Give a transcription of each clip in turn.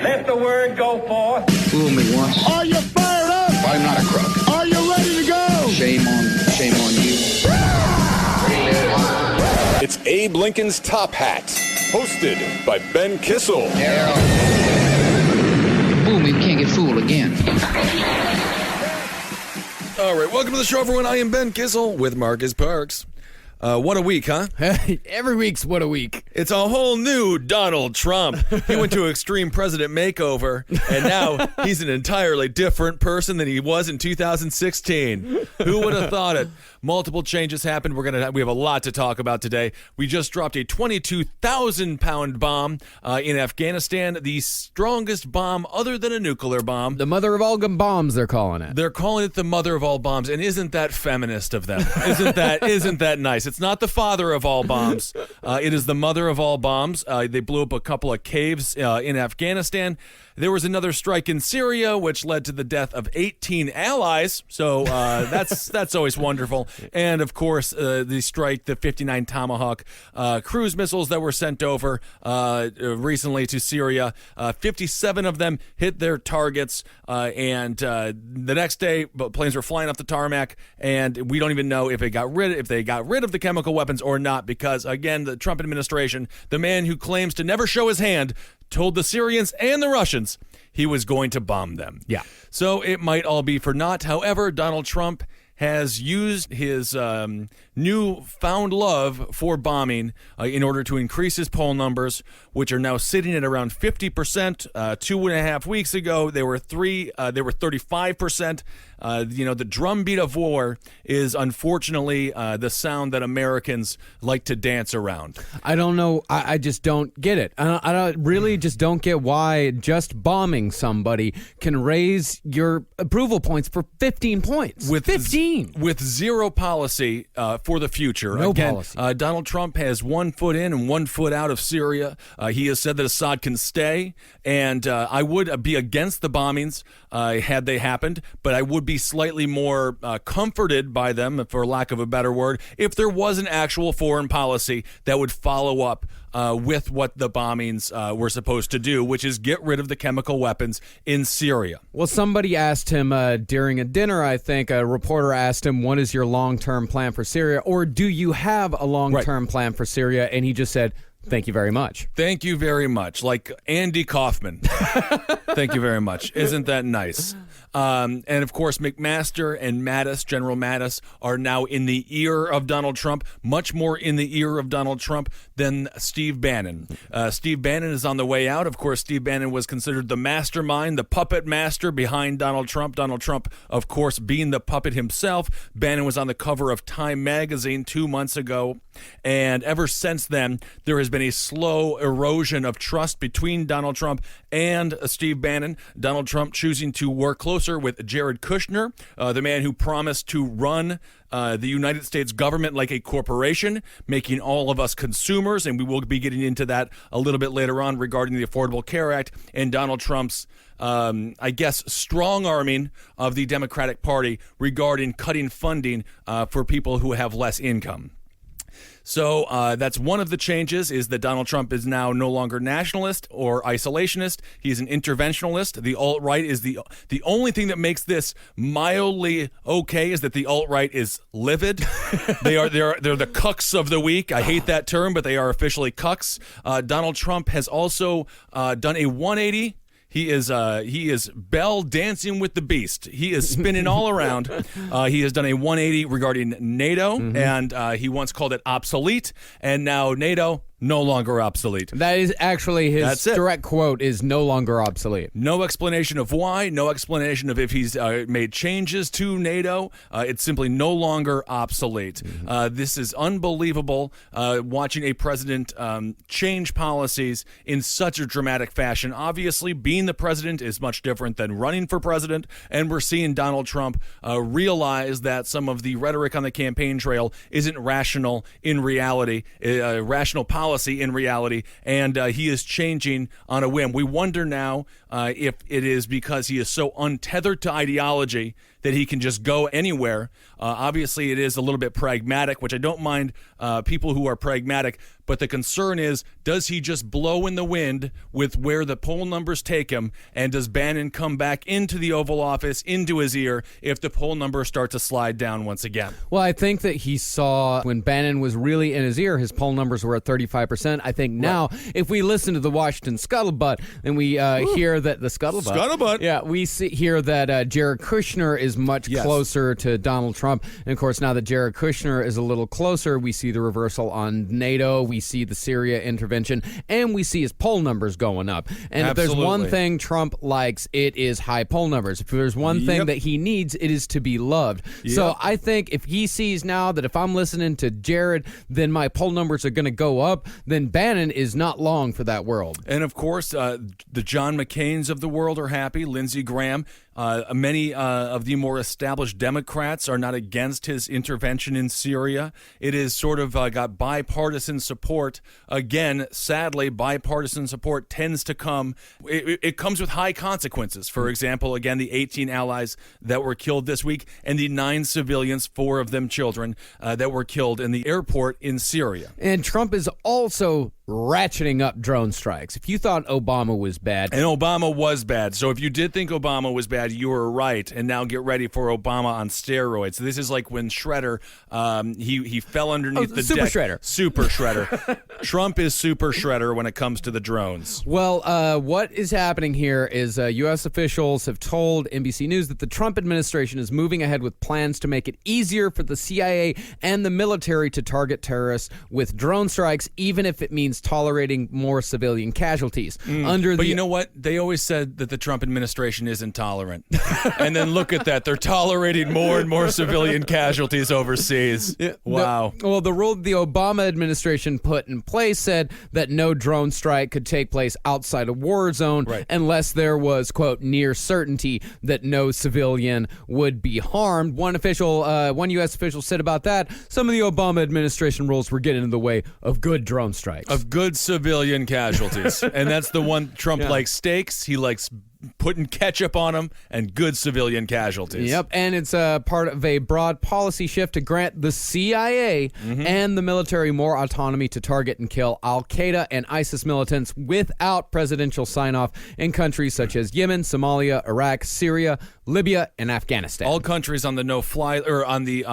Let the word go forth. Fool me once. Are you fired up? I'm not a crook. Are you ready to go? Shame on you. It's Abe Lincoln's Top Hat, hosted by Ben Kissel. Fool me, can't get fooled again. All right, welcome to the show, everyone. I am Ben Kissel with Marcus Parks. What a week, huh? Every week's what a week. It's a whole new Donald Trump. He went to Extreme President Makeover, and now he's an entirely different person than he was in 2016. Who would have thought it? Multiple changes happened. We have a lot to talk about today. We just dropped a 22,000-pound bomb in Afghanistan, the strongest bomb other than a nuclear bomb. The mother of all bombs, they're calling it. They're calling it the mother of all bombs, and isn't that feminist of them? Isn't that nice? It's not the father of all bombs. It is the mother of all bombs. They blew up a couple of caves in Afghanistan. There was another strike in Syria, which led to the death of 18 allies. So that's always wonderful. And of course, the strike, the 59 Tomahawk cruise missiles that were sent over recently to Syria. 57 of them hit their targets, and the next day, planes were flying off the tarmac, and we don't even know if they got rid of the chemical weapons or not, because again, the Trump administration, the man who claims to never show his hand, told the Syrians and the Russians he was going to bomb them. Yeah. So it might all be for naught. However, Donald Trump has used his newfound love for bombing in order to increase his poll numbers, which are now sitting at around 50%. 2.5 weeks ago, they were 35%. The drumbeat of war is unfortunately the sound that Americans like to dance around. I don't know. I just don't get it. I really just don't get why just bombing somebody can raise your approval points for 15 points. With 15. With zero policy for the future. No Again, policy. Donald Trump has 1 foot in and 1 foot out of Syria. He has said that Assad can stay, and I would be against the bombings had they happened, but I would be slightly more comforted by them, for lack of a better word, if there was an actual foreign policy that would follow up with what the bombings were supposed to do, which is get rid of the chemical weapons in Syria. Well, somebody asked him during a dinner, I think, a reporter asked him, what is your long-term plan for Syria? Or do you have a long-term plan for Syria? And he just said, thank you very much. Thank you very much. Like Andy Kaufman. Thank you very much. Isn't that nice? And of course, McMaster and Mattis, General Mattis, are now in the ear of Donald Trump, much more in the ear of Donald Trump than Steve Bannon. Steve Bannon is on the way out. Of course, Steve Bannon was considered the mastermind, the puppet master behind Donald Trump. Donald Trump, of course, being the puppet himself. Bannon was on the cover of Time magazine 2 months ago. And ever since then, there has been a slow erosion of trust between Donald Trump and Steve Bannon. Donald Trump choosing to work closer with Jared Kushner, the man who promised to run the United States government like a corporation, making all of us consumers, and we will be getting into that a little bit later on regarding the Affordable Care Act and Donald Trump's strong-arming of the Democratic Party regarding cutting funding for people who have less income. So that's one of the changes, is that Donald Trump is now no longer nationalist or isolationist. He's an interventionalist. The alt-right is the only thing that makes this mildly okay is that the alt-right is livid. They're the cucks of the week. I hate that term, but they are officially cucks. Donald Trump has also done a 180. He is Belle dancing with the beast. He is spinning all around. He has done a 180 regarding NATO, and he once called it obsolete, and now NATO no longer obsolete. That is actually his direct quote, is no longer obsolete. No explanation of why, no explanation of if he's made changes to NATO. It's simply no longer obsolete. This is unbelievable, watching a president change policies in such a dramatic fashion. Obviously, being the president is much different than running for president, and we're seeing Donald Trump realize that some of the rhetoric on the campaign trail isn't rational in reality, rational policy in reality, and he is changing on a whim. We wonder now if it is because he is so untethered to ideology that he can just go anywhere. Obviously, it is a little bit pragmatic, which I don't mind people who are pragmatic. But the concern is, does he just blow in the wind with where the poll numbers take him? And does Bannon come back into the Oval Office, into his ear, if the poll numbers start to slide down once again? Well, I think that he saw when Bannon was really in his ear, his poll numbers were at 35%. I think now, if we listen to the Washington Scuttlebutt and we hear that the Scuttlebutt. Yeah, we hear that Jared Kushner is much closer to Donald Trump. And of course, now that Jared Kushner is a little closer, we see the reversal on NATO. We see the Syria intervention, and we see his poll numbers going up. And if there's one thing Trump likes, it is high poll numbers. If there's one thing that he needs, it is to be loved. So I think if he sees now that if I'm listening to Jared, then my poll numbers are going to go up, then Bannon is not long for that world. And of course, the John McCains of the world are happy. Lindsey Graham. Many of the more established Democrats are not against his intervention in Syria. It is sort of got bipartisan support. Again, sadly, bipartisan support tends to come. It comes with high consequences. For example, again, the 18 allies that were killed this week and the 9 civilians, 4 of them children, that were killed in the airport in Syria. And Trump is also ratcheting up drone strikes. If you thought Obama was bad. And Obama was bad. So if you did think Obama was bad, you were right. And now get ready for Obama on steroids. This is like when Shredder, he fell underneath the Super deck. Shredder. Super Shredder. Trump is Super Shredder when it comes to the drones. Well, what is happening here is U.S. officials have told NBC News that the Trump administration is moving ahead with plans to make it easier for the CIA and the military to target terrorists with drone strikes, even if it means tolerating more civilian casualties. But you know what? They always said that the Trump administration is intolerant. And then look at that. They're tolerating more and more civilian casualties overseas. Wow. The rule the Obama administration put in place said that no drone strike could take place outside a war zone unless there was, quote, near certainty that no civilian would be harmed. One U.S. official said about that, some of the Obama administration rules were getting in the way of good drone strikes. Of good civilian casualties. And that's the one Trump likes steaks. He likes putting ketchup on them and good civilian casualties. Yep, and it's part of a broad policy shift to grant the CIA and the military more autonomy to target and kill Al-Qaeda and ISIS militants without presidential sign-off in countries such as Yemen, Somalia, Iraq, Syria, Libya, and Afghanistan. All countries on the no-fly or on the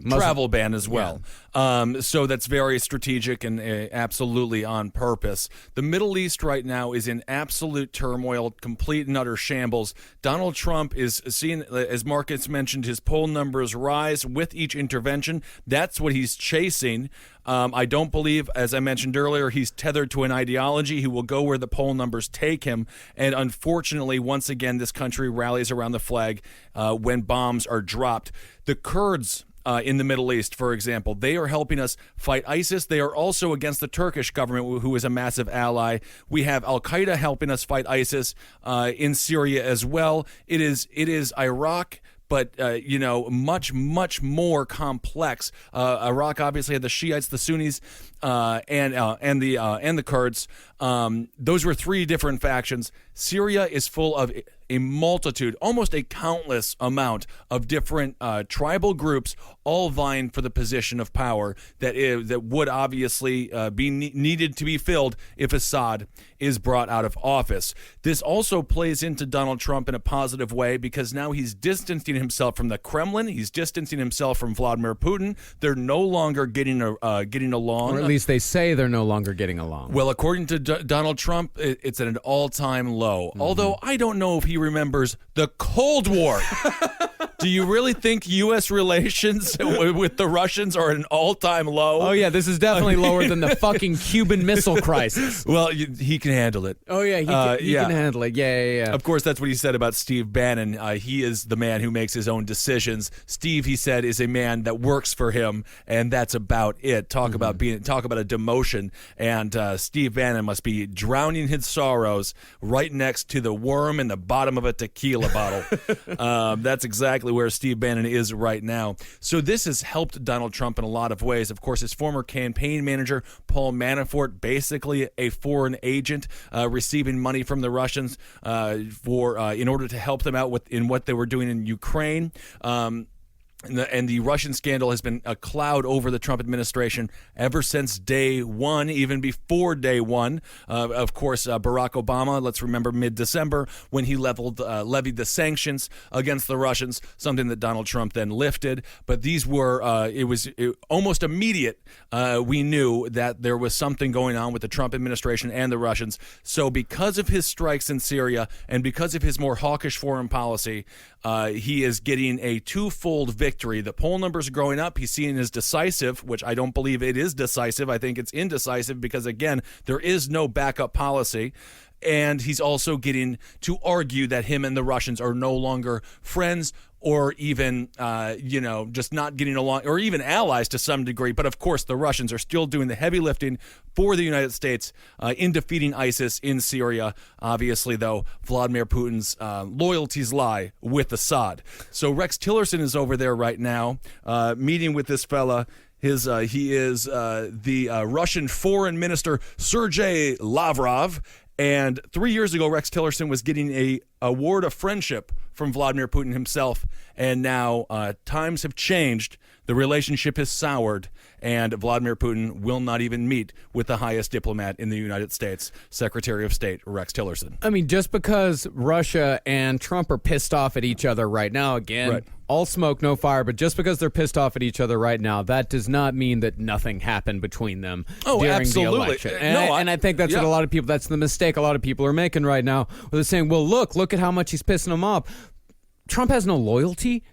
travel ban as well. So that's very strategic and absolutely on purpose. The Middle East right now is in absolute turmoil, complete and utter shambles. Donald Trump is seeing, as Marcus mentioned, his poll numbers rise with each intervention. That's what he's chasing. I don't believe, as I mentioned earlier, he's tethered to an ideology. He will go where the poll numbers take him. And unfortunately, once again, this country rallies around the flag when bombs are dropped. The Kurds in the Middle East, for example, they are helping us fight ISIS. They are also against the Turkish government, who is a massive ally. We have Al-Qaeda helping us fight ISIS in Syria as well. It is Iraq, but much more complex. Iraq obviously had the Shiites, the Sunnis, and the Kurds. Those were 3 different factions. Syria is full of a multitude, almost a countless amount of different tribal groups, all vying for the position of power that would obviously be needed to be filled if Assad is brought out of office. This also plays into Donald Trump in a positive way because now he's distancing himself from the Kremlin. He's distancing himself from Vladimir Putin. They're no longer getting along. Or at least they say they're no longer getting along. Well, according to Donald Trump, it's at an all-time low. Although I don't know if he remembers the Cold War. Do you really think U.S. relations with the Russians are at an all-time low? Oh, yeah, this is definitely lower than the fucking Cuban Missile Crisis. Well, he can handle it. Oh, yeah, he can handle it. Yeah. Of course, that's what he said about Steve Bannon. He is the man who makes his own decisions. Steve, he said, is a man that works for him, and that's about it. Talk about a demotion, and Steve Bannon must be drowning his sorrows right next to the worm in the bottom of a tequila bottle. That's exactly exactly where Steve Bannon is right now. So this has helped Donald Trump in a lot of ways. Of course, his former campaign manager, Paul Manafort, basically a foreign agent, receiving money from the Russians in order to help them out in what they were doing in Ukraine. And the Russian scandal has been a cloud over the Trump administration ever since day one, even before day one. Of course, Barack Obama, let's remember mid-December when he levied the sanctions against the Russians, something that Donald Trump then lifted. But these were, almost immediate. We knew that there was something going on with the Trump administration and the Russians. So because of his strikes in Syria and because of his more hawkish foreign policy, he is getting a twofold victory. The poll numbers are growing up. He's seen as decisive, which I don't believe it is decisive. I think it's indecisive because, again, there is no backup policy. And he's also getting to argue that him and the Russians are no longer friends or even, just not getting along, or even allies to some degree. But, of course, the Russians are still doing the heavy lifting for the United States in defeating ISIS in Syria. Obviously, though, Vladimir Putin's loyalties lie with Assad. So Rex Tillerson is over there right now meeting with this fella. He is the Russian Foreign Minister Sergei Lavrov. And 3 years ago, Rex Tillerson was getting a award of friendship from Vladimir Putin himself. And now times have changed. The relationship has soured, and Vladimir Putin will not even meet with the highest diplomat in the United States, Secretary of State Rex Tillerson. I mean, just because Russia and Trump are pissed off at each other right now, again, right. All smoke, no fire, but just because they're pissed off at each other right now, that does not mean that nothing happened between them during absolutely. the election. And I think that's what a lot of people, that's the mistake a lot of people are making right now, where they're saying, well, look at how much he's pissing them off. Trump has no loyalty.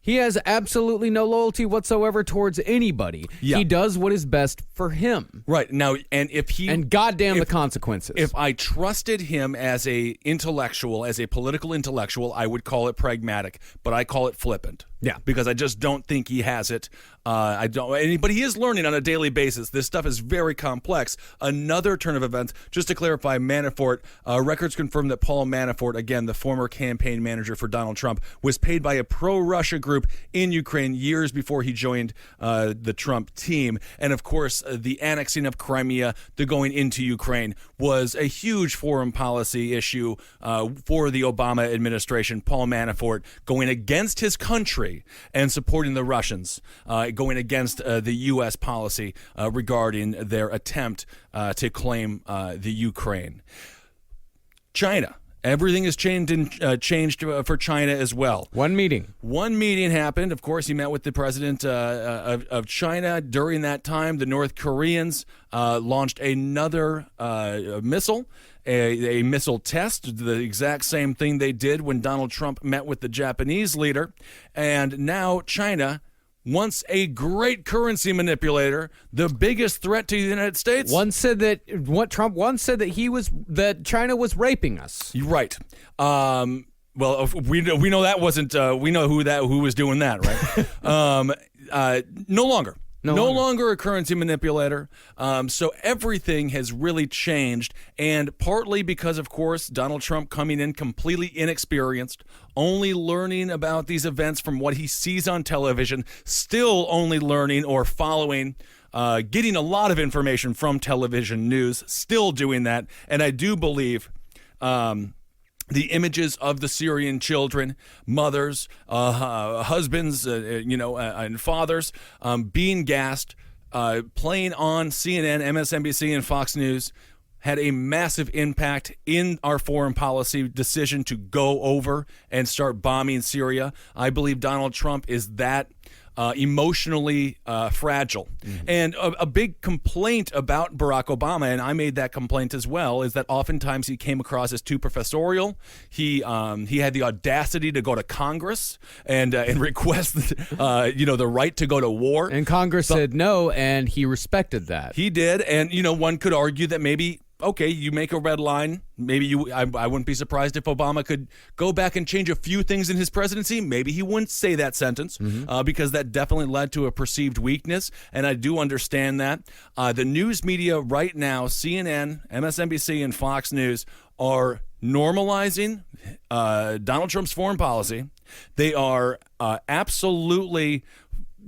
He has absolutely no loyalty whatsoever towards anybody. Yeah. He does what is best for him. Right. Now, and goddamn the consequences. If I trusted him as a political intellectual, I would call it pragmatic, but I call it flippant. Yeah. Because I just don't think he has it. But he is learning on a daily basis. This stuff is very complex. Another turn of events, just to clarify, Manafort, records confirm that Paul Manafort, again, the former campaign manager for Donald Trump, was paid by a pro-Russia group in Ukraine years before he joined the Trump team. And of course, the annexing of Crimea, the going into Ukraine, was a huge foreign policy issue for the Obama administration. Paul Manafort going against his country and supporting the Russians, going against the U.S. policy regarding their attempt to claim the Ukraine. China. Everything has changed for China as well. One meeting happened. Of course, he met with the president of China. During that time, the North Koreans launched another missile, a missile test, the exact same thing they did when Donald Trump met with the Japanese leader. And now China, once a great currency manipulator, the biggest threat to the United States. Trump once said that China was raping us. Right. Well, we know that wasn't. We know who was doing that, right? No longer. No longer a currency manipulator. So everything has really changed, and partly because, of course, Donald Trump coming in completely inexperienced, only learning about these events from what he sees on television, still only learning or following, getting a lot of information from television news, still doing that. And I do believe the images of the Syrian children, mothers, husbands, and fathers being gassed, playing on CNN, MSNBC, and Fox News had a massive impact in our foreign policy decision to go over and start bombing Syria. I believe Donald Trump is that emotionally fragile. Mm-hmm. And a big complaint about Barack Obama, and I made that complaint as well, is that oftentimes he came across as too professorial. He had the audacity to go to Congress and request the right to go to war. And Congress said no, and he respected that. He did, and one could argue that maybe, okay, you make a red line. Maybe I wouldn't be surprised if Obama could go back and change a few things in his presidency. Maybe he wouldn't say that sentence because that definitely led to a perceived weakness, and I do understand that. The news media right now, CNN, MSNBC, and Fox News, are normalizing Donald Trump's foreign policy They are absolutely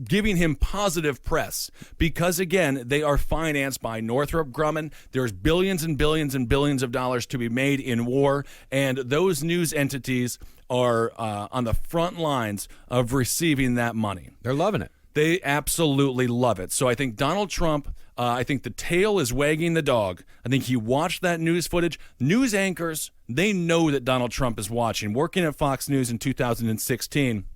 giving him positive press because, again, they are financed by Northrop Grumman. There's billions and billions and billions of dollars to be made in war, and those news entities are on the front lines of receiving that money. They're loving it. They absolutely love it. So I think Donald Trump, I think the tail is wagging the dog. I think he watched that news footage. News anchors, they know that Donald Trump is watching. Working at Fox News in 2016,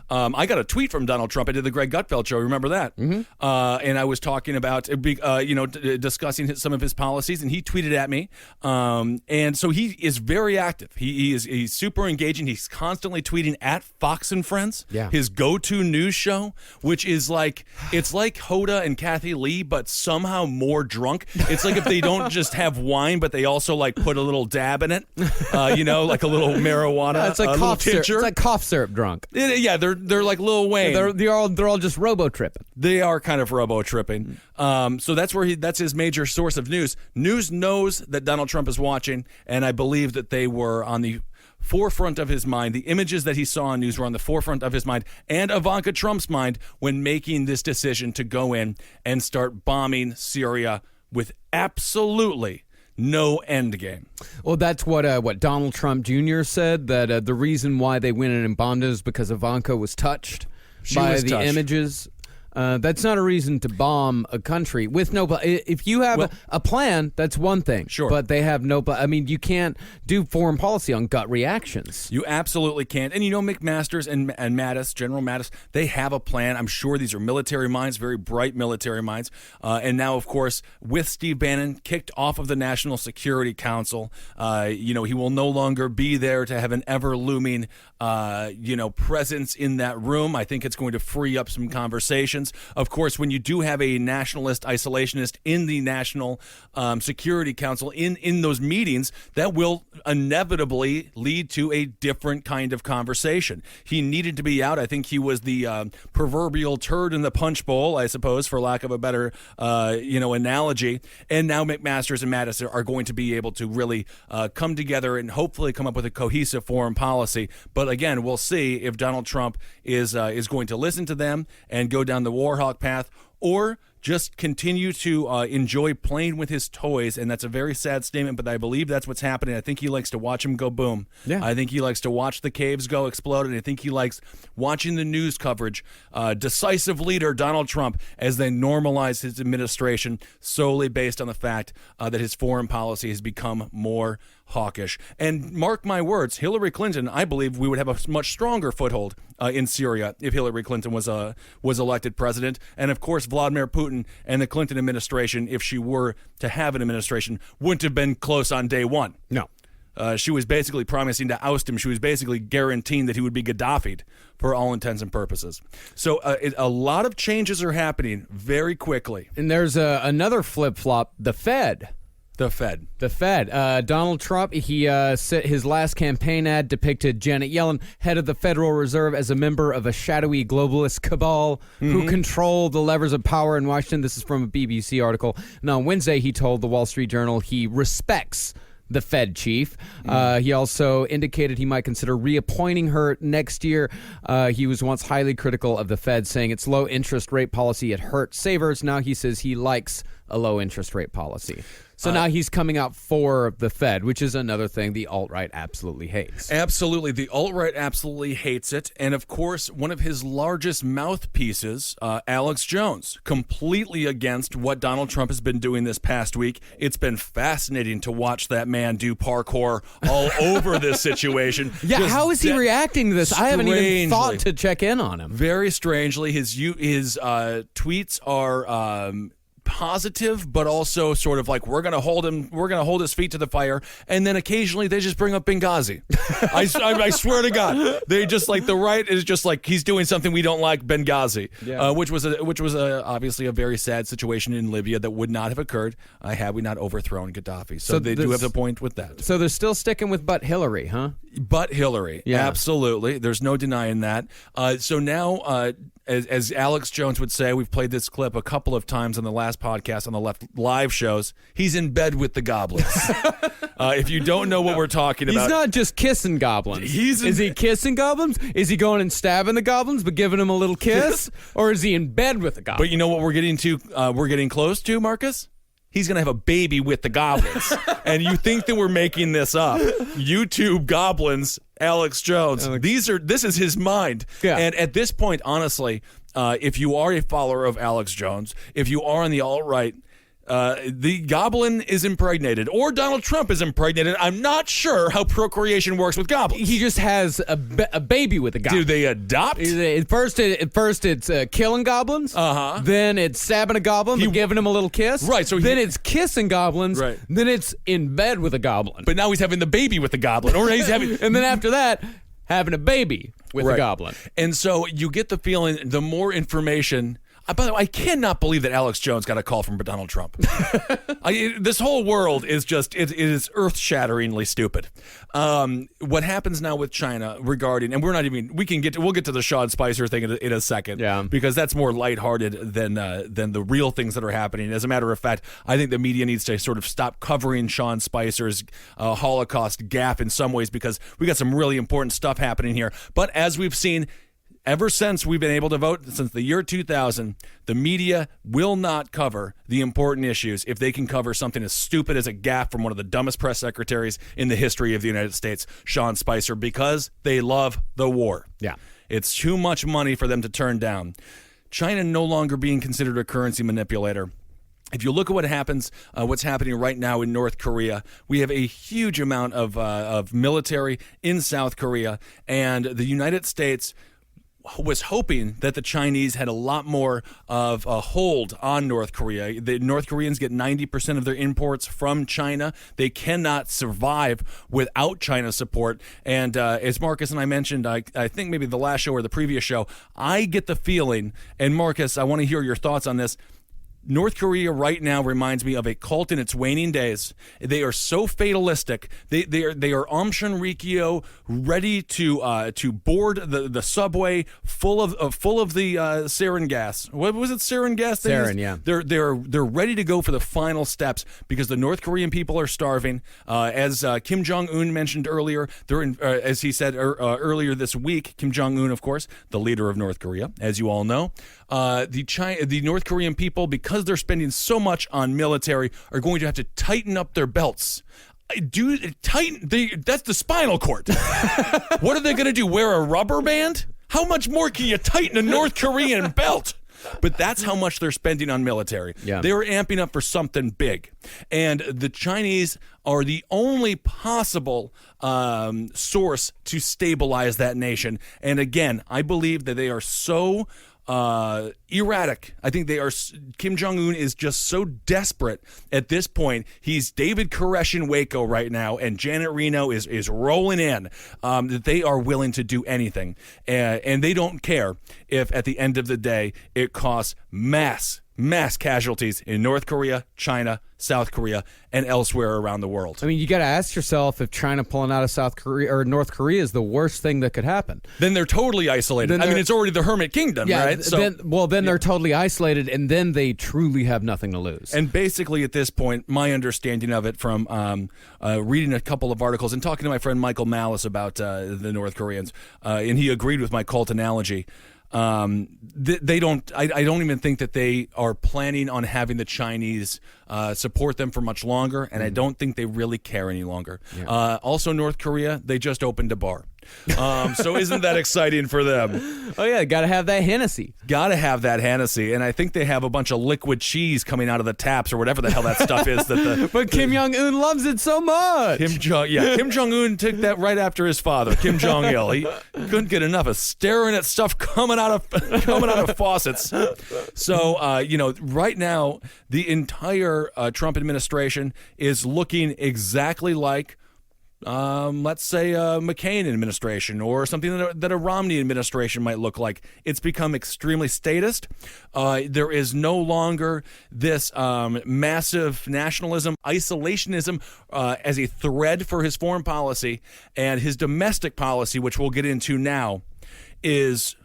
I got a tweet from Donald Trump. I did the Greg Gutfeld show. Remember that? Mm-hmm. And I was talking about, discussing some of his policies, and he tweeted at me. And so he is very active. He's super engaging. He's constantly tweeting at Fox and Friends, his go-to news show, which is it's like Hoda and Kathy Lee, but somehow more drunk. It's like if they don't just have wine, but they also put a little dab in it, like a little marijuana. It's like cough syrup. It's like cough syrup drunk. Yeah, they're like Lil Wayne. They're all just robo tripping. They are kind of robo tripping. So that's his major source of news. News knows that Donald Trump is watching, and I believe that they were on the forefront of his mind. The images that he saw on news were on the forefront of his mind and Ivanka Trump's mind when making this decision to go in and start bombing Syria with absolutely no end game. Well, that's what Donald Trump Jr. said, that the reason why they went in and bombed it is because Ivanka was touched by the images. That's not a reason to bomb a country with no. If you have a plan, that's one thing. Sure, but they have no. I mean, you can't do foreign policy on gut reactions. You absolutely can't. And McMaster's and Mattis, General Mattis, they have a plan. I'm sure these are military minds, very bright military minds. And now, of course, with Steve Bannon kicked off of the National Security Council, he will no longer be there to have an ever looming, presence in that room. I think it's going to free up some conversations. Of course, when you do have a nationalist isolationist in the National Security Council, in those meetings, that will inevitably lead to a different kind of conversation. He needed to be out. I think he was the proverbial turd in the punch bowl, I suppose, for lack of a better analogy. And now McMaster's and Mattis are going to be able to really come together and hopefully come up with a cohesive foreign policy. But again, we'll see if Donald Trump is going to listen to them and go down the Warhawk path, or just continue to enjoy playing with his toys. And that's a very sad statement, but I believe that's what's happening. I think he likes to watch them go boom. Yeah. I think he likes to watch the caves go explode, and I think he likes watching the news coverage. Decisive leader Donald Trump, as they normalize his administration solely based on the fact that his foreign policy has become more hawkish. And mark my words, Hillary Clinton, I believe we would have a much stronger foothold in Syria if Hillary Clinton was elected president. And of course, Vladimir Putin and the Clinton administration, if she were to have an administration, wouldn't have been close on day one. No. She was basically promising to oust him. She was basically guaranteeing that he would be Gaddafi'd for all intents and purposes. So a lot of changes are happening very quickly. And there's another flip-flop, the Fed. The Fed. Donald Trump, he said his last campaign ad depicted Janet Yellen, head of the Federal Reserve, as a member of a shadowy globalist cabal who control the levers of power in Washington. This is from a BBC article. And on Wednesday, he told the Wall Street Journal he respects the Fed chief. He also indicated he might consider reappointing her next year. He was once highly critical of the Fed, saying its low interest rate policy had hurt savers. Now he says he likes a low interest rate policy. So now he's coming out for the Fed, which is another thing the alt-right absolutely hates. Absolutely. The alt-right absolutely hates it. And, of course, one of his largest mouthpieces, Alex Jones, completely against what Donald Trump has been doing this past week. It's been fascinating to watch that man do parkour all over this situation. Yeah, Just how is he reacting to this? I haven't even thought to check in on him. Very strangely, his tweets are positive, but also sort of like we're gonna hold his feet to the fire, and then occasionally they just bring up Benghazi. I swear to God, they just like the right is just like he's doing something we don't like, Benghazi, which was obviously a very sad situation in Libya that would not have occurred had we not overthrown Gaddafi. So they do have the point with that. So they're still sticking with but Hillary, huh? But Hillary, absolutely. There's no denying that. So now, as Alex Jones would say, we've played this clip a couple of times on the last podcast on the Left live shows. He's in bed with the Goblins. If you don't know what we're talking about, he's not just kissing goblins. Is he kissing goblins? Is he going and stabbing the goblins but giving them a little kiss? Or is he in bed with the goblins? But you know what we're getting to? We're getting close to, Marcus? He's going to have a baby with the Goblins. And you think that we're making this up. YouTube Goblins, Alex Jones. This is his mind. Yeah. And at this point, honestly, if you are a follower of Alex Jones, if you are on the alt-right, the goblin is impregnated, or Donald Trump is impregnated. I'm not sure how procreation works with goblins. He just has a baby with a goblin. Do they adopt? First it's killing goblins. Then it's stabbing a goblin, but giving him a little kiss. Right. So then it's kissing goblins. Right. Then it's in bed with a goblin. But now he's having the baby with the goblin, or he's having, and then after that, having a baby with a goblin. And so you get the feeling the more information. By the way, I cannot believe that Alex Jones got a call from Donald Trump. This whole world is just, it is earth-shatteringly stupid. What happens now with China regarding, and we'll get to the Sean Spicer thing in a second, because that's more lighthearted than the real things that are happening. As a matter of fact, I think the media needs to sort of stop covering Sean Spicer's Holocaust gaffe in some ways, because we got some really important stuff happening here. But as we've seen, ever since we've been able to vote, since the year 2000, the media will not cover the important issues if they can cover something as stupid as a gaffe from one of the dumbest press secretaries in the history of the United States, Sean Spicer, because they love the war. Yeah. It's too much money for them to turn down. China no longer being considered a currency manipulator. If you look at what happens, what's happening right now in North Korea, we have a huge amount of military in South Korea, and the United States was hoping that the Chinese had a lot more of a hold on North Korea. The North Koreans get 90% of their imports from China. They cannot survive without China's support. And as Marcus and I mentioned, I think maybe the last show or the previous show, I get the feeling, and Marcus, I want to hear your thoughts on this, North Korea right now reminds me of a cult in its waning days. They are so fatalistic. They are Aum Shinrikyo, ready to board the subway full of the sarin gas. What was it? Sarin gas. Sarin, yeah. They're ready to go for the final steps because the North Korean people are starving. As Kim Jong-un mentioned earlier, as he said earlier this week, Kim Jong-un, of course, the leader of North Korea, as you all know. The North Korean people, because they're spending so much on military, are going to have to tighten up their belts. That's the spinal cord. What are they going to do? Wear a rubber band? How much more can you tighten a North Korean belt? But that's how much they're spending on military. Yeah. They were amping up for something big. And the Chinese are the only possible source to stabilize that nation. And again, I believe that they are so erratic. I think Kim Jong-un is just so desperate at this point. He's David Koresh in Waco right now, and Janet Reno is rolling in, that they are willing to do anything. And they don't care if at the end of the day it costs mass casualties in North Korea, China, South Korea, and elsewhere around the world. I mean, you got to ask yourself if China pulling out of South Korea or North Korea is the worst thing that could happen. Then they're totally isolated. I mean, it's already the hermit kingdom, right? Then they're totally isolated, and then they truly have nothing to lose. And basically, at this point, my understanding of it from reading a couple of articles and talking to my friend Michael Malice about the North Koreans, and he agreed with my cult analogy. They don't. I don't even think that they are planning on having the Chinese support them for much longer, and I don't think they really care any longer. Yeah. Also, North Korea, they just opened a bar. So isn't that exciting for them? Oh yeah, got to have that Hennessy. Got to have that Hennessy, and I think they have a bunch of liquid cheese coming out of the taps or whatever the hell that stuff is. But Kim Jong-un loves it so much. Kim Jong-un took that right after his father, Kim Jong-il. He couldn't get enough of staring at stuff coming out of faucets. So right now the entire Trump administration is looking exactly like let's say a McCain administration or something that a Romney administration might look like. It's become extremely statist. There is no longer this massive nationalism, isolationism as a thread for his foreign policy, and his domestic policy, which we'll get into now, is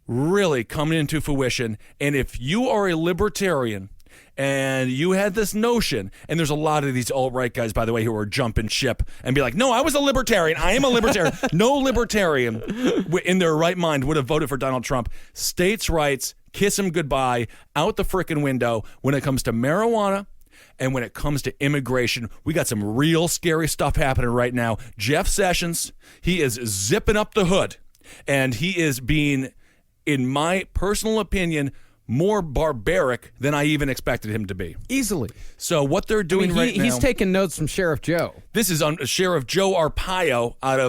really coming into fruition. And if you are a libertarian and you had this notion, and there's a lot of these alt-right guys, by the way, who are jumping ship and be like, no, I was a libertarian. I am a libertarian. No libertarian in their right mind would have voted for Donald Trump. States' rights, kiss him goodbye, out the frickin' window when it comes to marijuana. And when it comes to immigration, we got some real scary stuff happening right now. Jeff Sessions, he is zipping up the hood, and he is being, in my personal opinion, more barbaric than I even expected him to be. Easily. So what they're doing right now... He's taking notes from Sheriff Joe. This is Sheriff Joe Arpaio out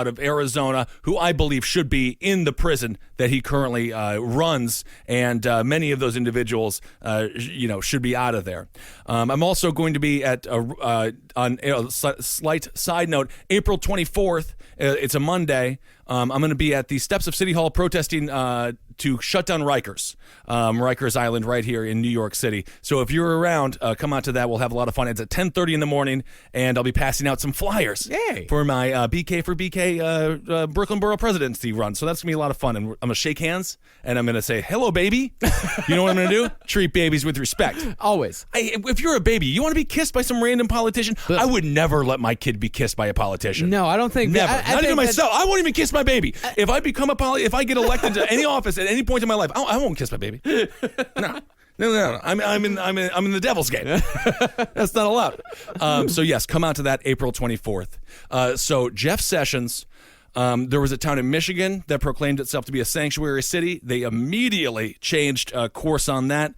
of Arizona, who I believe should be in the prison that he currently runs, and many of those individuals, should be out of there. I'm also going to be at on a slight side note, April 24th. It's a Monday. I'm going to be at the steps of City Hall protesting to shut down Rikers Island right here in New York City. So if you're around, come out to that. We'll have a lot of fun. It's at 10:30 in the morning, and I'll be passing out some flyers for my BK for BK Brooklyn Borough Presidency run. So that's going to be a lot of fun. And I'm going to shake hands, and I'm going to say, hello, baby. You know what I'm going to do? Treat babies with respect. Always. If you're a baby, you want to be kissed by some random politician? I would never let my kid be kissed by a politician. No, I don't think... Never. I Not even myself. I won't even kiss my baby. If I become if I get elected to any office at any point in my life, I won't kiss my baby. No. I'm in the devil's game. That's not allowed. So yes, come out to that April 24th. So Jeff Sessions, there was a town in Michigan that proclaimed itself to be a sanctuary city. They immediately changed course on that.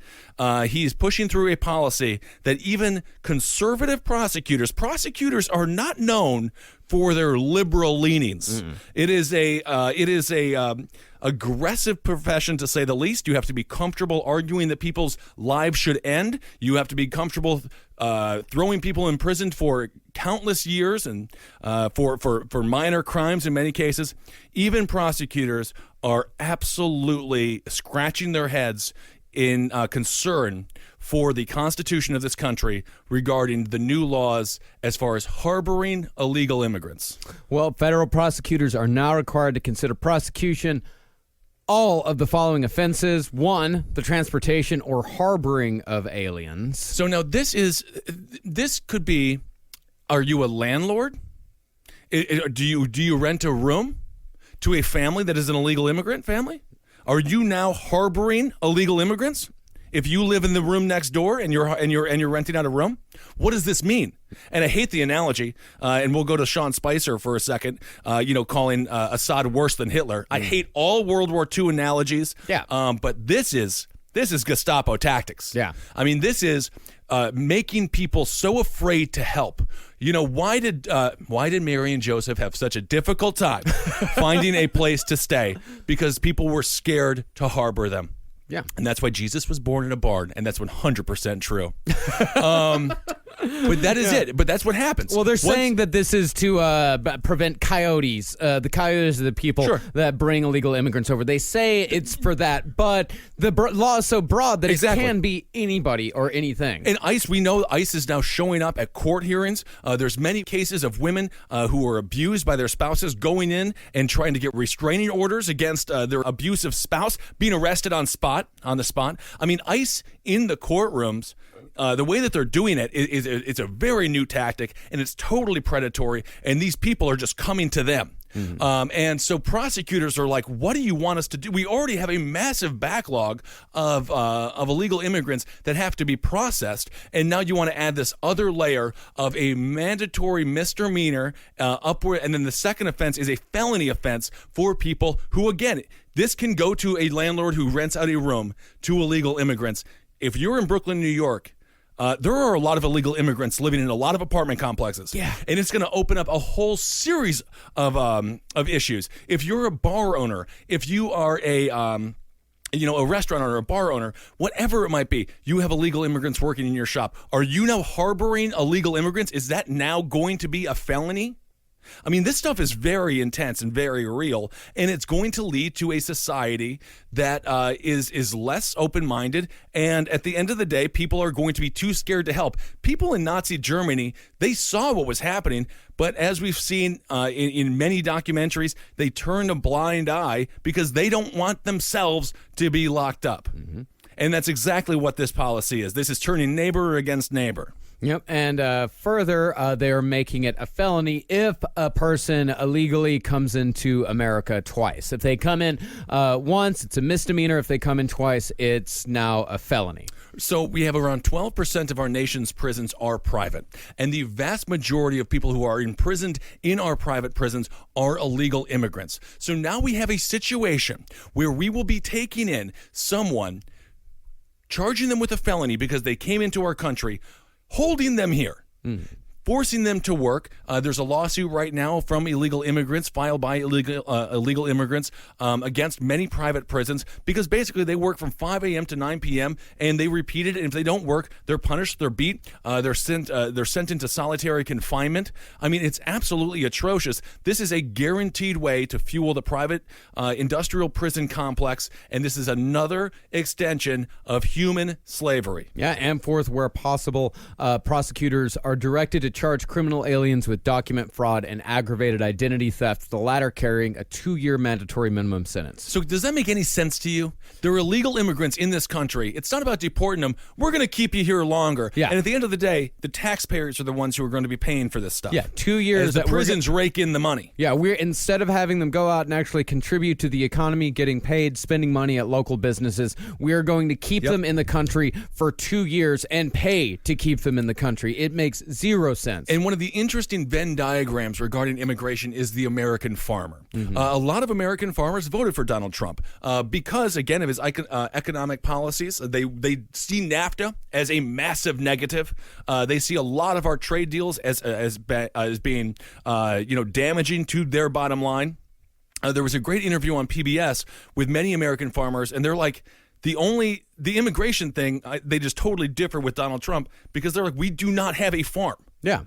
He's pushing through a policy that even conservative prosecutors are not known for their liberal leanings. It is a aggressive profession, to say the least. You have to be comfortable arguing that people's lives should end. You have to be comfortable throwing people in prison for countless years and for minor crimes in many cases. Even prosecutors are absolutely scratching their heads in concern for the Constitution of this country regarding the new laws as far as harboring illegal immigrants. Well, federal prosecutors are now required to consider prosecution all of the following offenses. 1, the transportation or harboring of aliens. So now this could be, are you a landlord? Do you rent a room to a family that is an illegal immigrant family? Are you now harboring illegal immigrants? If you live in the room next door and you're renting out a room, what does this mean? And I hate the analogy, and we'll go to Sean Spicer for a second. Calling Assad worse than Hitler. I hate all World War II analogies. Yeah. But this is Gestapo tactics. Yeah. I mean, this is making people so afraid to help. You know, why did Mary and Joseph have such a difficult time finding a place to stay? Because people were scared to harbor them. Yeah. And that's why Jesus was born in a barn, and that's 100% true. But that is it. But that's what happens. Well, they're saying that this is to prevent coyotes. The coyotes are the people that bring illegal immigrants over. They say it's for that, but the law is so broad that it can be anybody or anything. And ICE, we know ICE is now showing up at court hearings. There's many cases of women who were abused by their spouses going in and trying to get restraining orders against their abusive spouse, being arrested on the spot. I mean, ICE in the courtrooms, the way that they're doing it is it's a very new tactic, and it's totally predatory, and these people are just coming to them. Mm-hmm. And so prosecutors are like, what do you want us to do? We already have a massive backlog of illegal immigrants that have to be processed, and now you want to add this other layer of a mandatory misdemeanor upward, and then the second offense is a felony offense for people who, again, this can go to a landlord who rents out a room to illegal immigrants. If you're in Brooklyn, New York, there are a lot of illegal immigrants living in a lot of apartment complexes. Yeah. And it's going to open up a whole series of issues. If you're a bar owner, if you are a restaurant owner, a bar owner, whatever it might be, you have illegal immigrants working in your shop. Are you now harboring illegal immigrants? Is that now going to be a felony? I mean, this stuff is very intense and very real, and it's going to lead to a society that is less open-minded, and at the end of the day, people are going to be too scared to help. People in Nazi Germany, they saw what was happening, but as we've seen in many documentaries, they turned a blind eye because they don't want themselves to be locked up. Mm-hmm. And that's exactly what this policy is. This is turning neighbor against neighbor. Yep, and further, they're making it a felony if a person illegally comes into America twice. If they come in once, it's a misdemeanor. If they come in twice, it's now a felony. So we have around 12% of our nation's prisons are private, and the vast majority of people who are imprisoned in our private prisons are illegal immigrants. So now we have a situation where we will be taking in someone, charging them with a felony because they came into our country, holding them here, forcing them to work. There's a lawsuit right now from illegal immigrants, filed by illegal immigrants against many private prisons because basically they work from 5 a.m. to 9 p.m. and they repeat it. And if they don't work, they're punished, they're beat, they're sent into solitary confinement. I mean, it's absolutely atrocious. This is a guaranteed way to fuel the private industrial prison complex, and this is another extension of human slavery. Yeah, and fourth, where possible, prosecutors are directed to charge criminal aliens with document fraud and aggravated identity theft, the latter carrying a 2-year mandatory minimum sentence. So does that make any sense to you? They're illegal immigrants in this country. It's not about deporting them. We're going to keep you here longer. Yeah. And at the end of the day, the taxpayers are the ones who are going to be paying for this stuff. Yeah, 2 years. As the prisons rake in the money. Yeah, we're instead of having them go out and actually contribute to the economy, getting paid, spending money at local businesses, we are going to keep them in the country for 2 years and pay to keep them in the country. It makes zero sense. And one of the interesting Venn diagrams regarding immigration is the American farmer. Mm-hmm. A lot of American farmers voted for Donald Trump because, again, of his economic policies. They see NAFTA as a massive negative. They see a lot of our trade deals as being damaging to their bottom line. There was a great interview on PBS with many American farmers, and they're like, the immigration thing, they just totally differ with Donald Trump because they're like, we do not have a farm. Yeah.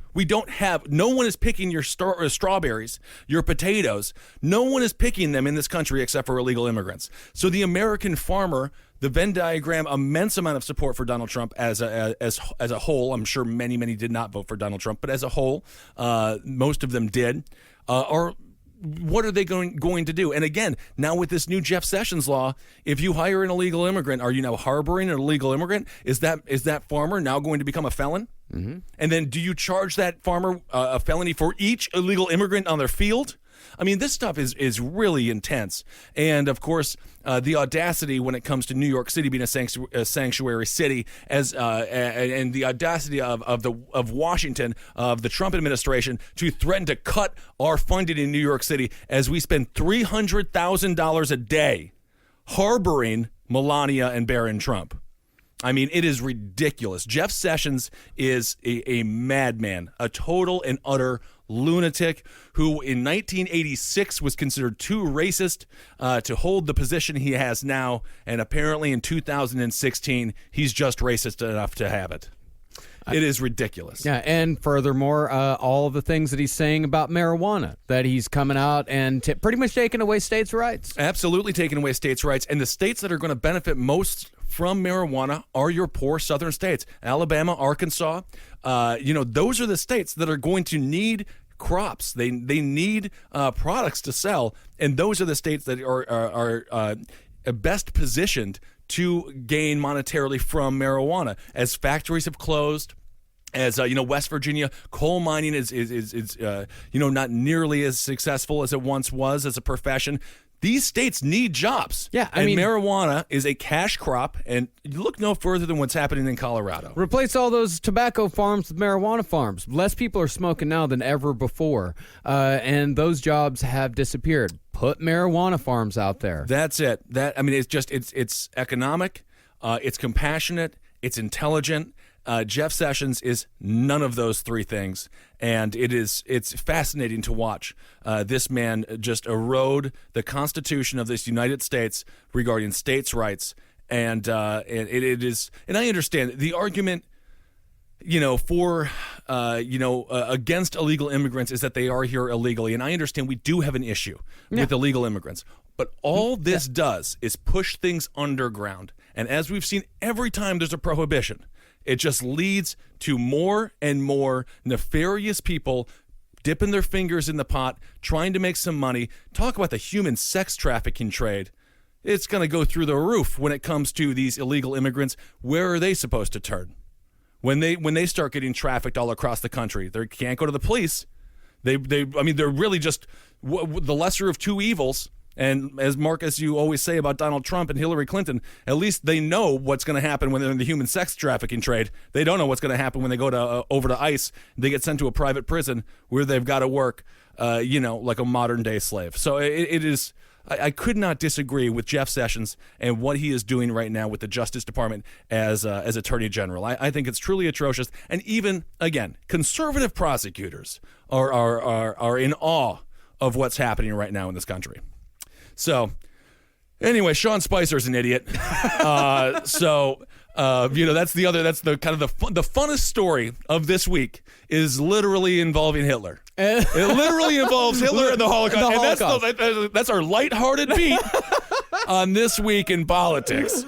No one is picking your strawberries, your potatoes. No one is picking them in this country except for illegal immigrants. So the American farmer, the Venn diagram, immense amount of support for Donald Trump as a whole. I'm sure many did not vote for Donald Trump, but as a whole, most of them did. What are they going to do? And again, now with this new Jeff Sessions law, if you hire an illegal immigrant, are you now harboring an illegal immigrant? Is that farmer now going to become a felon? Mm-hmm. And then do you charge that farmer a felony for each illegal immigrant on their field? I mean, this stuff is really intense. And, of course, the audacity when it comes to New York City being a sanctuary city, and the audacity of Washington, of the Trump administration, to threaten to cut our funding in New York City as we spend $300,000 a day harboring Melania and Barron Trump. I mean, it is ridiculous. Jeff Sessions is a madman, a total and utter lunatic who in 1986 was considered too racist to hold the position he has now, and apparently in 2016 he's just racist enough to have it. It is ridiculous. Yeah, and furthermore, all the things that he's saying about marijuana, that he's coming out and pretty much taking away states' rights. Absolutely taking away states' rights, and the states that are going to benefit most from marijuana are your poor southern states. Alabama, Arkansas, those are the states that are going to need crops. They need products to sell, and those are the states that are best positioned to gain monetarily from marijuana. As factories have closed, as West Virginia, coal mining is not nearly as successful as it once was as a profession. These states need jobs. Yeah, I mean, marijuana is a cash crop, and you look no further than what's happening in Colorado. Replace all those tobacco farms with marijuana farms. Less people are smoking now than ever before, and those jobs have disappeared. Put marijuana farms out there. That's it. It's economic, it's compassionate, it's intelligent. Jeff Sessions is none of those three things, and it's fascinating to watch this man just erode the Constitution of this United States regarding states' rights, and it is. And I understand the argument. for against illegal immigrants is that they are here illegally, and I understand we do have an issue with illegal immigrants, but all this does is push things underground, and as we've seen every time there's a prohibition, it just leads to more and more nefarious people dipping their fingers in the pot, trying to make some money. Talk about the human sex trafficking trade. It's going to go through the roof when it comes to these illegal immigrants. Where are they supposed to turn? When they start getting trafficked all across the country, they can't go to the police. They're really just the lesser of two evils. And as Marcus, you always say about Donald Trump and Hillary Clinton, at least they know what's going to happen when they're in the human sex trafficking trade. They don't know what's going to happen when they go to over to ICE. They get sent to a private prison where they've got to work, like a modern day slave. So it is. I could not disagree with Jeff Sessions and what he is doing right now with the Justice Department as Attorney General. I think it's truly atrocious. And even, again, conservative prosecutors are in awe of what's happening right now in this country. So, anyway, Sean Spicer's an idiot. That's the funnest story of this week is literally involving Hitler. It literally involves Hitler and the Holocaust. And that's our lighthearted beat on This Week in Politics.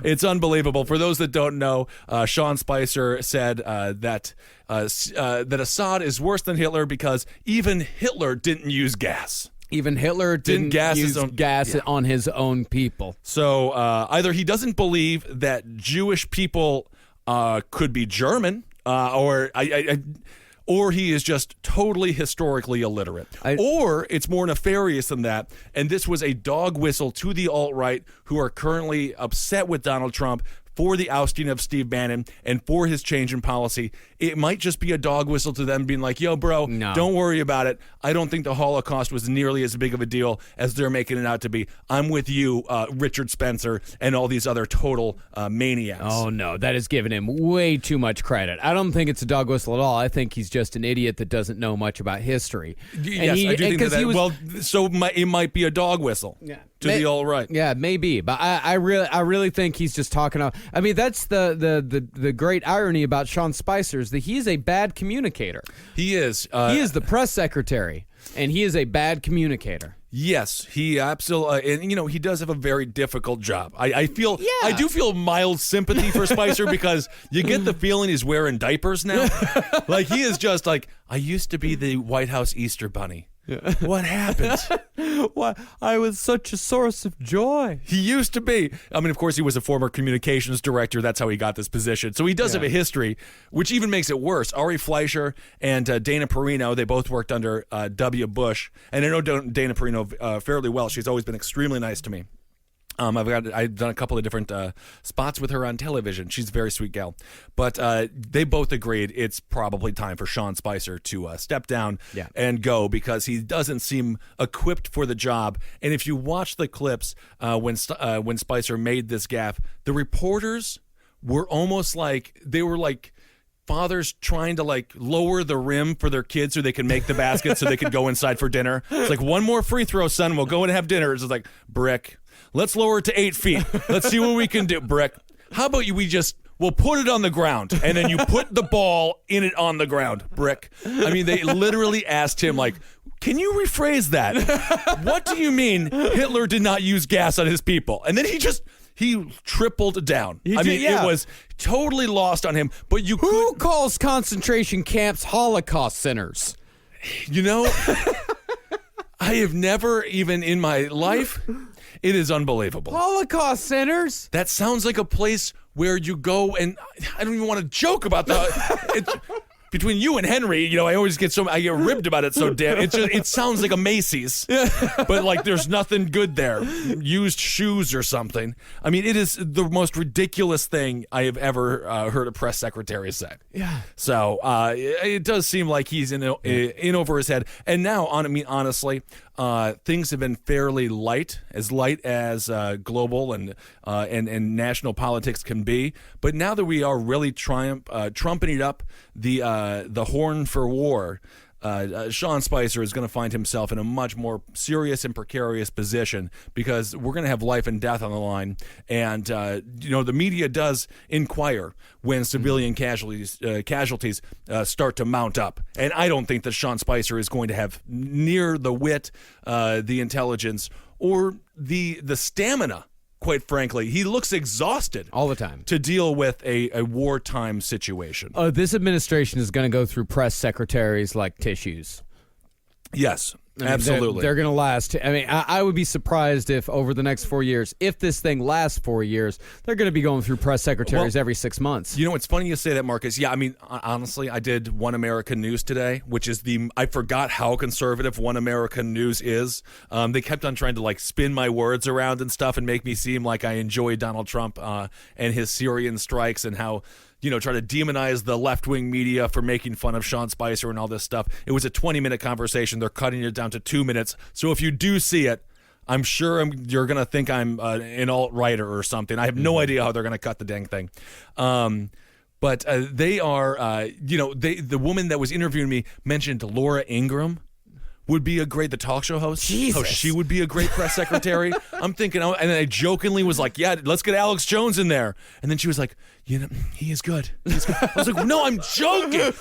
It's unbelievable. For those that don't know, Sean Spicer said that Assad is worse than Hitler because even Hitler didn't use gas. Even Hitler didn't use gas on his own people. So either he doesn't believe that Jewish people could be German, or he is just totally historically illiterate. Or it's more nefarious than that, and this was a dog whistle to the alt-right who are currently upset with Donald Trump for the ousting of Steve Bannon and for his change in policy. It might just be a dog whistle to them being like, yo, bro, don't worry about it. I don't think the Holocaust was nearly as big of a deal as they're making it out to be. I'm with you, Richard Spencer, and all these other total maniacs. Oh, no, that is giving him way too much credit. I don't think it's a dog whistle at all. I think he's just an idiot that doesn't know much about history. Yes, I do think that. So it might be a dog whistle. Yeah. To the alt-right. Yeah, maybe. But I really think he's just talking out. I mean, that's the great irony about Sean Spicer is that he is a bad communicator. He is. He is the press secretary, and he is a bad communicator. Yes, he absolutely, and he does have a very difficult job. I do feel mild sympathy for Spicer because you get the feeling he's wearing diapers now. Like he is just like, I used to be the White House Easter Bunny. Yeah. What happened? Why, I was such a source of joy. He used to be. I mean, of course, he was a former communications director. That's how he got this position. So he does have a history, which even makes it worse. Ari Fleischer and Dana Perino, they both worked under W. Bush. And I know Dana Perino fairly well. She's always been extremely nice to me. I've done a couple of different spots with her on television. She's a very sweet gal. But they both agreed it's probably time for Sean Spicer to step down and go because he doesn't seem equipped for the job. And if you watch the clips when Spicer made this gaffe, the reporters were almost like they were like fathers trying to like lower the rim for their kids so they can make the basket so they could go inside for dinner. It's like, one more free throw, son. We'll go and have dinner. It's like, Brick, let's lower it to 8 feet. Let's see what we can do, Brick. How about we'll put it on the ground, and then you put the ball in it on the ground, Brick. I mean, they literally asked him, like, can you rephrase that? What do you mean Hitler did not use gas on his people? And then he tripled down. It was totally lost on him. But who calls concentration camps Holocaust centers? I have never even in my life. It is unbelievable. Holocaust centers? That sounds like a place where you go, and I don't even want to joke about that. Between you and Henry, I always get ribbed about it so damn. It sounds like a Macy's, but like there's nothing good there. Used shoes or something. I mean, it is the most ridiculous thing I have ever heard a press secretary say. Yeah. So it does seem like he's in over his head. And now, honestly, things have been fairly light as global and national politics can be. But now that we are really trumpeting up the horn for war, Sean Spicer is going to find himself in a much more serious and precarious position because we're going to have life and death on the line. And, the media does inquire when civilian casualties start to mount up. And I don't think that Sean Spicer is going to have near the wit, the intelligence, or the stamina. Quite frankly, he looks exhausted all the time to deal with a wartime situation. This administration is going to go through press secretaries like tissues. Yes, absolutely. They're going to last. I mean, I would be surprised if over the next 4 years, if this thing lasts 4 years, they're going to be going through press secretaries every 6 months. You know, it's funny you say that, Marcus. Yeah, I mean, honestly, I did One American News today, which is I forgot how conservative One American News is. They kept on trying to, spin my words around and stuff and make me seem like I enjoy Donald Trump and his Syrian strikes and how, try to demonize the left-wing media for making fun of Sean Spicer and all this stuff. It was a 20-minute conversation. They're cutting it down to 2 minutes. So if you do see it, I'm sure you're going to think I'm an alt-righter or something. I have no idea how they're going to cut the dang thing. But they are, the woman that was interviewing me mentioned Laura Ingraham would be the talk show host. Jesus. How she would be a great press secretary. I'm thinking, and then I jokingly was like, yeah, let's get Alex Jones in there. And then she was like, he is good. He's good. I was like, no, I'm joking.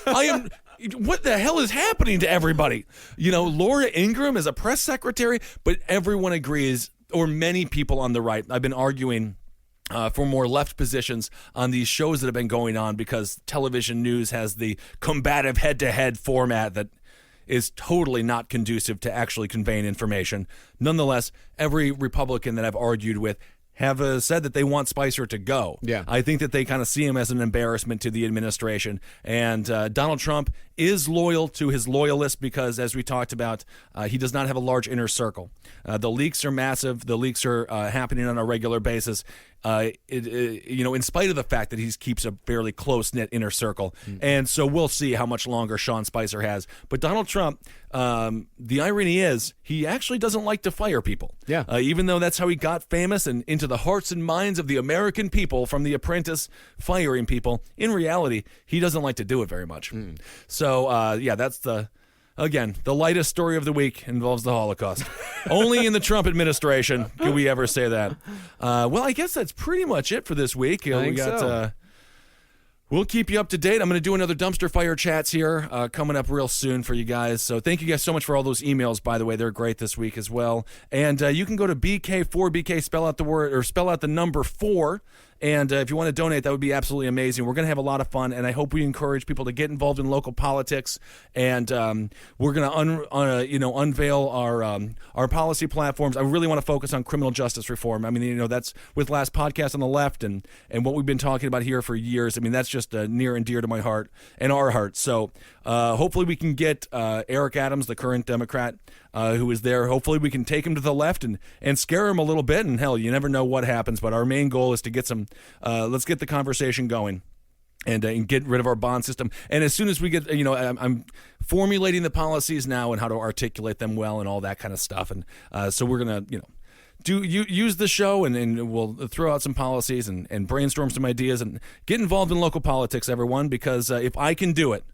What the hell is happening to everybody? Laura Ingraham is a press secretary, but everyone agrees, or many people on the right. I've been arguing for more left positions on these shows that have been going on because television news has the combative head-to-head format that is totally not conducive to actually conveying information. Nonetheless, every Republican that I've argued with have said that they want Spicer to go. Yeah. I think that they kind of see him as an embarrassment to the administration. And Donald Trump is loyal to his loyalists because, as we talked about, he does not have a large inner circle. The leaks are massive. The leaks are happening on a regular basis. In spite of the fact that he keeps a fairly close-knit inner circle. And so we'll see how much longer Sean Spicer has. But Donald Trump, the irony is he actually doesn't like to fire people. Yeah. Even though that's how he got famous and into the hearts and minds of the American people from The Apprentice, firing people, in reality, he doesn't like to do it very much. So, that's the lightest story of the week involves the Holocaust. Only in the Trump administration can we ever say that. Well, I guess that's pretty much it for this week. We'll keep you up to date. I'm going to do another Dumpster Fire Chats here coming up real soon for you guys. So thank you guys so much for all those emails, by the way. They're great this week as well. And you can go to BK4BK, spell out the number 4. And if you want to donate, that would be absolutely amazing. We're going to have a lot of fun, and I hope we encourage people to get involved in local politics. And we're going to unveil our policy platforms. I really want to focus on criminal justice reform. I mean, that's with Last Podcast on the Left and what we've been talking about here for years. I mean, that's just near and dear to my heart and our hearts. So hopefully we can get Eric Adams, the current Democrat, who is there. Hopefully we can take him to the left and scare him a little bit. And hell, you never know what happens. But our main goal is to get let's get the conversation going and get rid of our bond system. And as soon as we get, I'm formulating the policies now and how to articulate them well and all that kind of stuff. And so we're going to, use the show and we'll throw out some policies and brainstorm some ideas and get involved in local politics, everyone, because if I can do it,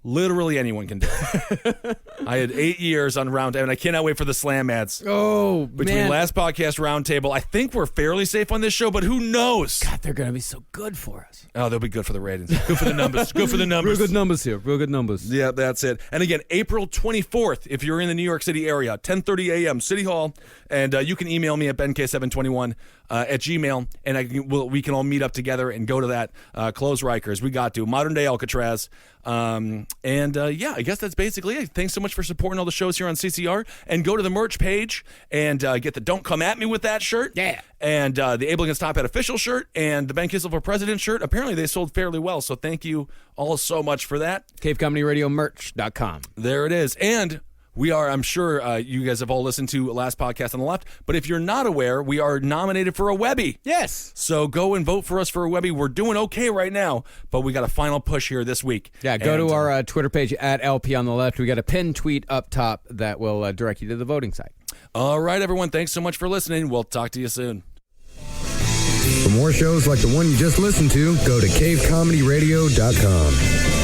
literally anyone can do it. I had 8 years on Roundtable, and I cannot wait for the slam ads. Oh, Between man. Last Podcast, Roundtable, I think we're fairly safe on this show, but who knows? God, they're going to be so good for us. Oh, they'll be good for the ratings. Good for the numbers. Good for the numbers. Real good numbers here. Real good numbers. Yeah, that's it. And again, April 24th, if you're in the New York City area, 10:30 a.m., City Hall, and you can email me at benk721 at Gmail, and we can all meet up together and go to that. Close Rikers. We got to. Modern Day Alcatraz. I guess that's basically it. Thanks so much for supporting all the shows here on CCR. And go to the merch page and get the Don't Come At Me With That shirt. Yeah. And the Able Against Top Hat official shirt and the Ben Kissel for President shirt. Apparently they sold fairly well, so thank you all so much for that. CaveComedyRadioMerch.com. There it is. And we are, I'm sure you guys have all listened to Last Podcast on the Left, but if you're not aware, we are nominated for a Webby. Yes. So go and vote for us for a Webby. We're doing okay right now, but we got a final push here this week. Yeah, go to our Twitter page at LP on the Left. We got a pinned tweet up top that will direct you to the voting site. All right, everyone. Thanks so much for listening. We'll talk to you soon. For more shows like the one you just listened to, go to cavecomedyradio.com.